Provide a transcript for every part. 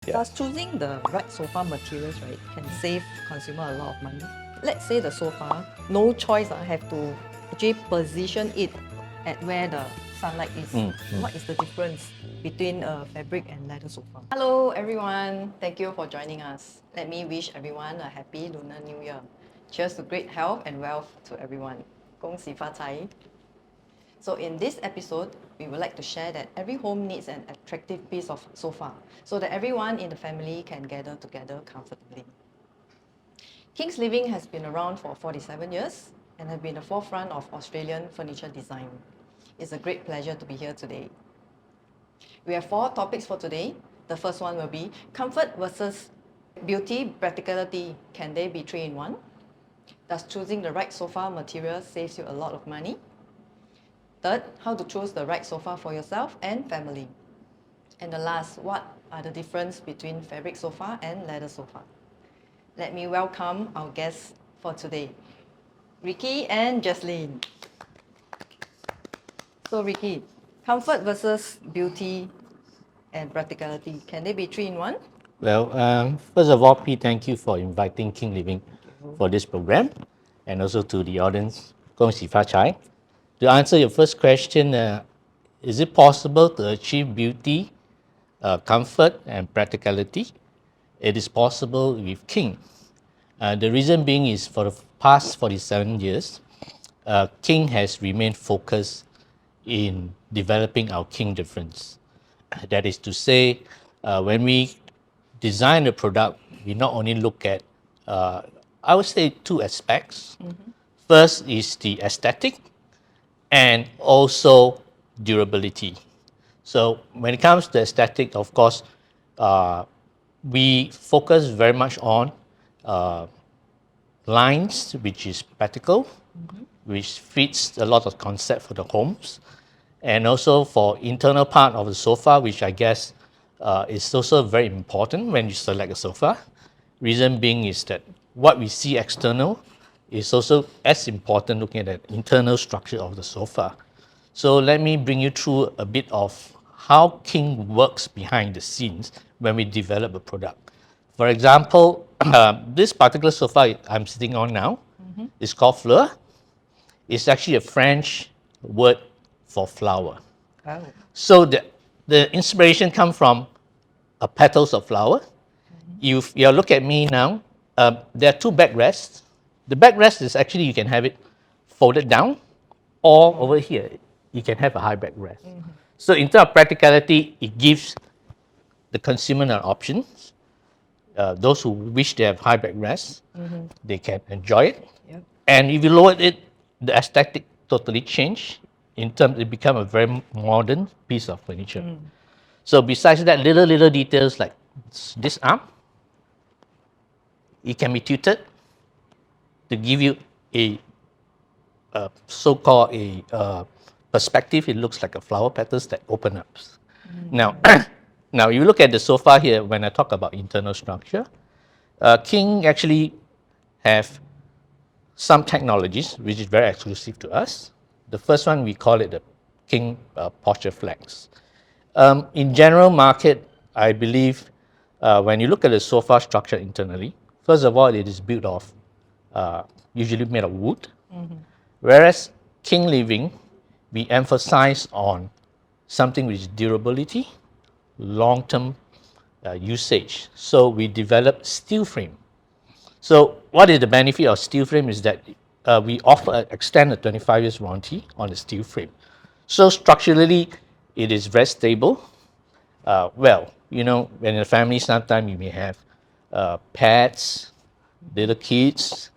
Thus, choosing the right sofa materials, right, can save consumer a lot of money. Let's say the sofa, no choice, I have to actually position it at where the sunlight is. What is the difference between a fabric and leather sofa? Hello everyone, thank you for joining us. Let me wish everyone a happy Lunar New Year. Cheers to great health and wealth to everyone. 恭喜发财. So in this episode, we would like to share that every home needs an attractive piece of sofa so that everyone in the family can gather together comfortably. Kingliving has been around for 47 years and have been the forefront of Australian furniture design. It's a great pleasure to be here today. We have 4 topics for today. The first one will be comfort versus beauty, practicality. Can they be 3 in 1? Does choosing the right sofa material saves you a lot of money? Third, how to choose the right sofa for yourself and family. And the last, what are the difference between fabric sofa and leather sofa? Let me welcome our guests for today, Ricky and Jocelyn. So Ricky, comfort versus beauty and practicality, can they be 3 in 1? Well, first of all, Pete, thank you for inviting Kingliving for this program, and also to the audience, 恭喜发财. To answer your first question, is it possible to achieve beauty, comfort, and practicality? It is possible with King. The reason being is for the past 47 years, King has remained focused in developing our King difference. That is to say, when we design a product, we not only look at, I would say, 2 aspects. First is the aesthetic and also durability. So when it comes to aesthetic, of course, we focus very much on lines, which is practical, which fits a lot of concept for the homes, and also for internal part of the sofa, which I guess is also very important when you select a sofa. Reason being is that what we see external is also as important looking at the internal structure of the sofa. So let me bring you through a bit of how King works behind the scenes when we develop a product. For example, this particular sofa I'm sitting on now is called Fleur. It's actually a French word for flower. Oh. So the inspiration comes from petals of flower. If you look at me now, there are 2 backrests. The backrest is actually you can have it folded down, or over here you can have a high backrest. So in terms of practicality, it gives the consumer an option. Those who wish to have high backrest, they can enjoy it. Yep. And if you lower it, the aesthetic totally change. In terms, it become a very modern piece of furniture. So besides that, little details like this arm, it can be tilted to give you a so-called a perspective. It looks like a flower petals that open up. Now, now you look at the sofa here. When I talk about internal structure, King actually have some technologies which is very exclusive to us. The first one, we call it the King posture flex. In general market, I believe when you look at the sofa structure internally, first of all, it is built of usually made of wood. Whereas Kingliving, we emphasize on something which is durability, long-term usage. So we develop steel frame. So what is the benefit of steel frame is that we offer extend a 25 years warranty on the steel frame. So structurally, it is very stable. Well, you know, when in a family, sometimes you may have pets, little kids.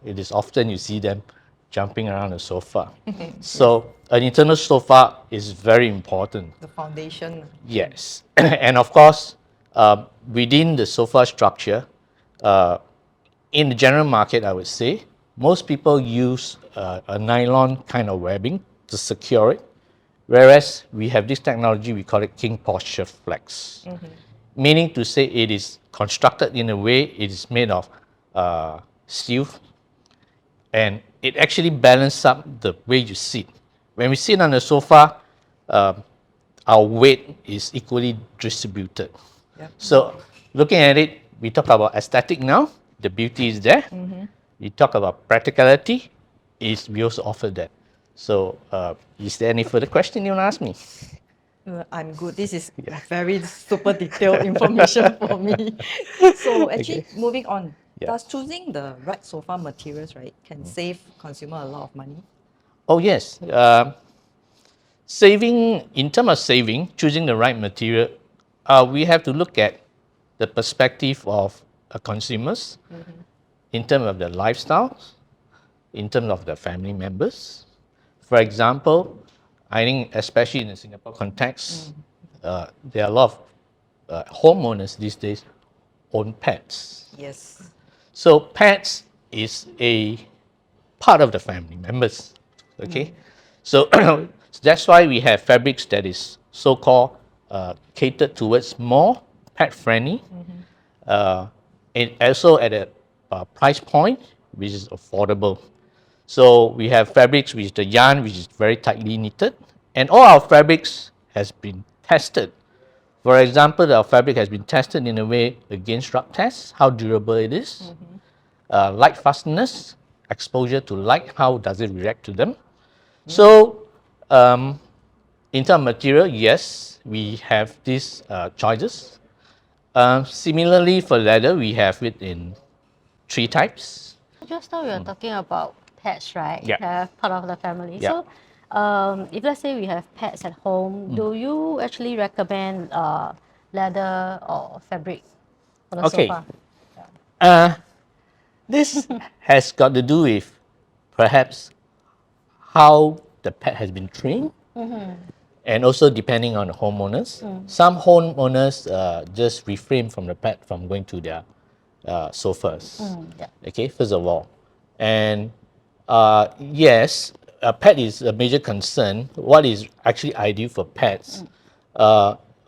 It is often you see them jumping around the sofa. So an internal sofa is very important. The foundation. Yes. And of course, within the sofa structure, in the general market, I would say, most people use a nylon kind of webbing to secure it. Whereas we have this technology, we call it King Posture Flex. Meaning to say it is constructed in a way it is made of steel, and it actually balances up the way you sit. When we sit on the sofa, our weight is equally distributed. Yep. So looking at it, we talk about aesthetic now. The beauty is there. We talk about practicality. We also offer that. So is there any further question you want to ask me? I'm good. This is very super detailed information for me. So actually, moving on, Yeah. does choosing the right sofa materials, right, can save consumer a lot of money? Oh yes. In terms of saving, choosing the right material, we have to look at the perspective of consumers in terms of their lifestyles, in terms of their family members. For example, I think especially in the Singapore context, there are a lot of homeowners these days own pets. Yes. So pets is a part of the family members. Okay, so that's why we have fabrics that is so-called catered towards more pet-friendly, and also at a price point which is affordable. So we have fabrics with the yarn which is very tightly knitted, and all our fabrics has been tested. For example, our fabric has been tested in a way against rub tests, how durable it is, light fastness, exposure to light, how does it react to them. So in terms of material, yes, we have these choices. Similarly, for leather, we have it in 3 types. Just now we were talking about pets, right? Yeah. Part of the family. Yeah. So, if let's say we have pets at home, do you actually recommend leather or fabric for the Okay. sofa? This has got to do with perhaps how the pet has been trained, and also depending on the homeowners. Some homeowners just refrain from the pet from going to their sofas. Yeah. Okay, first of all. And yes, a pet is a major concern. What is actually ideal for pets?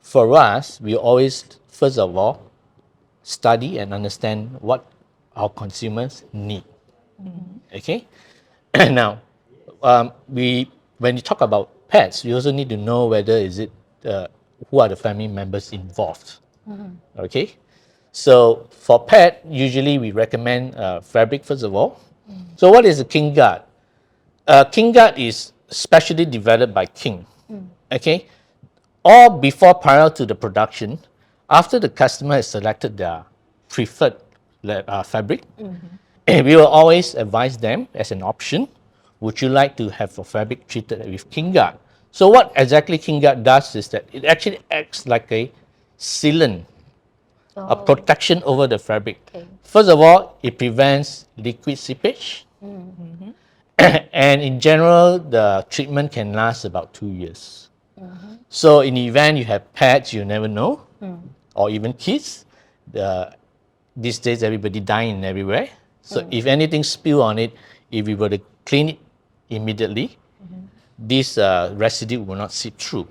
For us, we always, first of all, study and understand what our consumers need. Okay? Now, when you talk about pets, you also need to know whether is it who are the family members involved. Okay, so for pet, usually we recommend fabric first of all. So what is a king guard? King guard is specially developed by King. Okay, or before prior to the production, after the customer has selected their preferred fabric, we will always advise them as an option, would you like to have a fabric treated with King Guard? So what exactly King Guard does is that it actually acts like a sealant, a protection over the fabric. Okay. First of all, it prevents liquid seepage. And in general, the treatment can last about 2 years. So in the event you have pets, you never know, or even kids. These days, everybody dying everywhere. So if anything spill on it, if we were to clean it immediately, this residue will not seep through.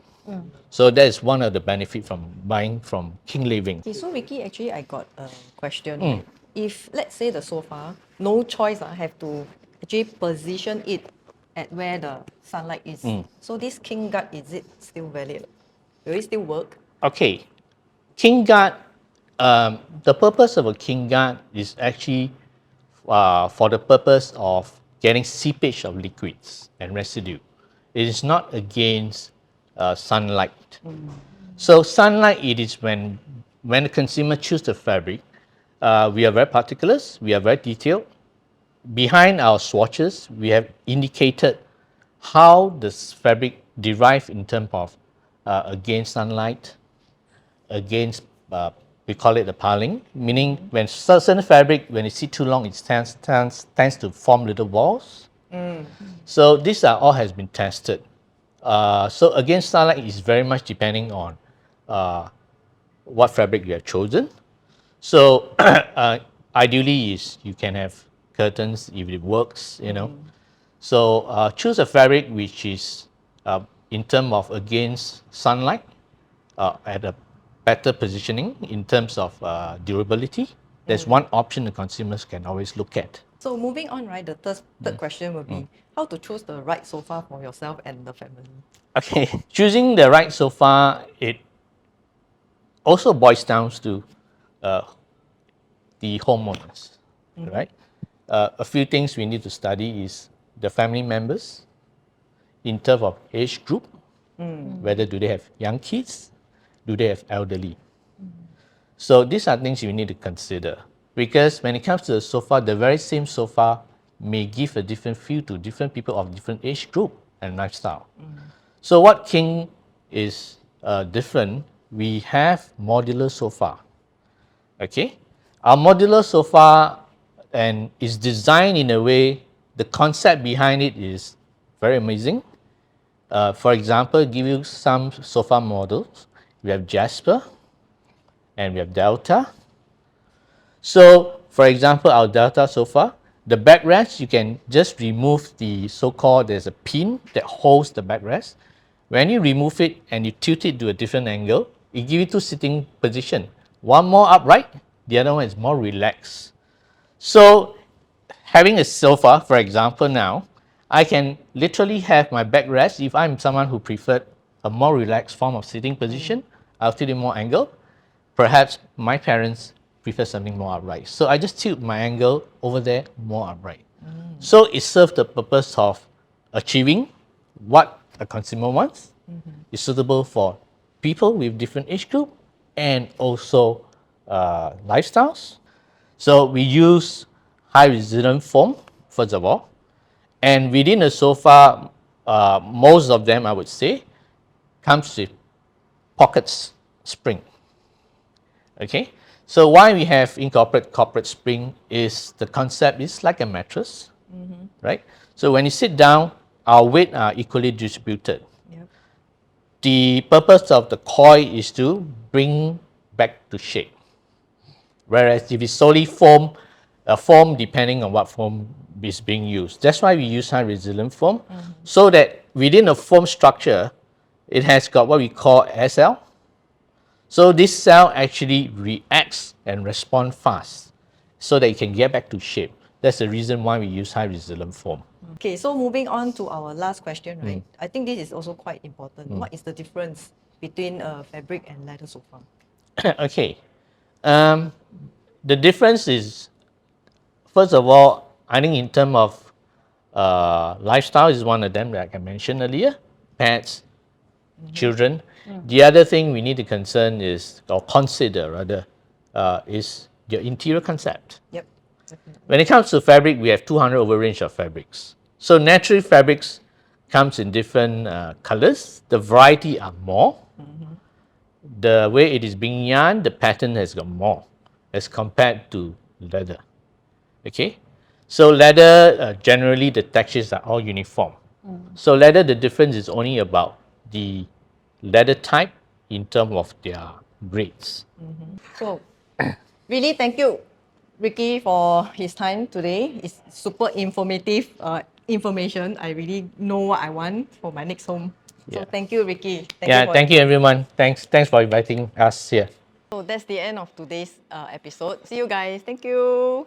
So that is one of the benefits from buying from kingliving. Okay, so Ricky, actually, I got a question. Right? If, let's say, the sofa, no choice, I have to actually position it at where the sunlight is. So this king guard, is it still valid? Will it still work? Okay, king guard. The purpose of a king guard is actually for the purpose of getting seepage of liquids and residue. It is not against sunlight. So sunlight, it is when the consumer choose the fabric, we are very particular, we are very detailed. Behind our swatches, we have indicated how this fabric derive in terms of against sunlight, against we call it the piling, meaning when certain fabric, when you sit too long, it tends to form little balls. So these are all has been tested. So against sunlight is very much depending on what fabric you have chosen. So ideally is you can have curtains if it works, you know. So choose a fabric which is in terms of against sunlight at a better positioning in terms of durability. There's one option the consumers can always look at. So moving on, right, the third question will be how to choose the right sofa for yourself and the family. Okay, choosing the right sofa, also boils down to the homeowners, right? A few things we need to study is the family members in terms of age group, whether do they have young kids, do they have elderly. So these are things you need to consider, because when it comes to the sofa, the very same sofa may give a different feel to different people of different age group and lifestyle. So what King is different, we have modular sofa. Okay, our modular sofa and is designed in a way, the concept behind it is very amazing. For example, give you some sofa models. We have Jasper and we have Delta. So, for example, our Delta sofa, the backrest, you can just remove the so-called, there's a pin that holds the backrest. When you remove it and you tilt it to a different angle, it gives you two sitting position. One more upright, the other one is more relaxed. So, having a sofa, for example, now, I can literally have my backrest. If I'm someone who preferred a more relaxed form of sitting position, I'll tilt it more angle. Perhaps my parents prefer something more upright. So I just tilt my angle over there more upright. So it serves the purpose of achieving what a consumer wants. It's suitable for people with different age group and also lifestyles. So we use high resilience foam, first of all. And within a sofa, most of them, I would say, comes with pockets spring. Okay, so why we have incorporate corporate spring is the concept is like a mattress, right? So when you sit down, our weight are equally distributed. Yep. The purpose of the coil is to bring back to shape. Whereas if it's solely foam, foam depending on what foam is being used. That's why we use high resilient foam, so that within a foam structure, it has got what we call SL. So this cell actually reacts and responds fast so that it can get back to shape. That's the reason why we use high resilient foam. Okay, so moving on to our last question, right? I think this is also quite important. What is the difference between a fabric and leather sofa? Okay. The difference is, first of all, I think in terms of lifestyle is one of them that I mentioned earlier, pets, children. The other thing we need to concern is, or consider rather, is your interior concept. Yep, definitely. When it comes to fabric, we have 200 over range of fabrics. So naturally, fabrics comes in different colors. The variety are more. The way it is being yarned, the pattern has got more as compared to leather. Okay, so leather generally the textures are all uniform. So leather, the difference is only about the leather type in terms of their grades. So, really thank you, Ricky, for his time today. It's super informative information. I really know what I want for my next home. So Yeah. thank you, Ricky. Thank you everyone. Thanks for inviting us here. So that's the end of today's episode. See you guys. Thank you.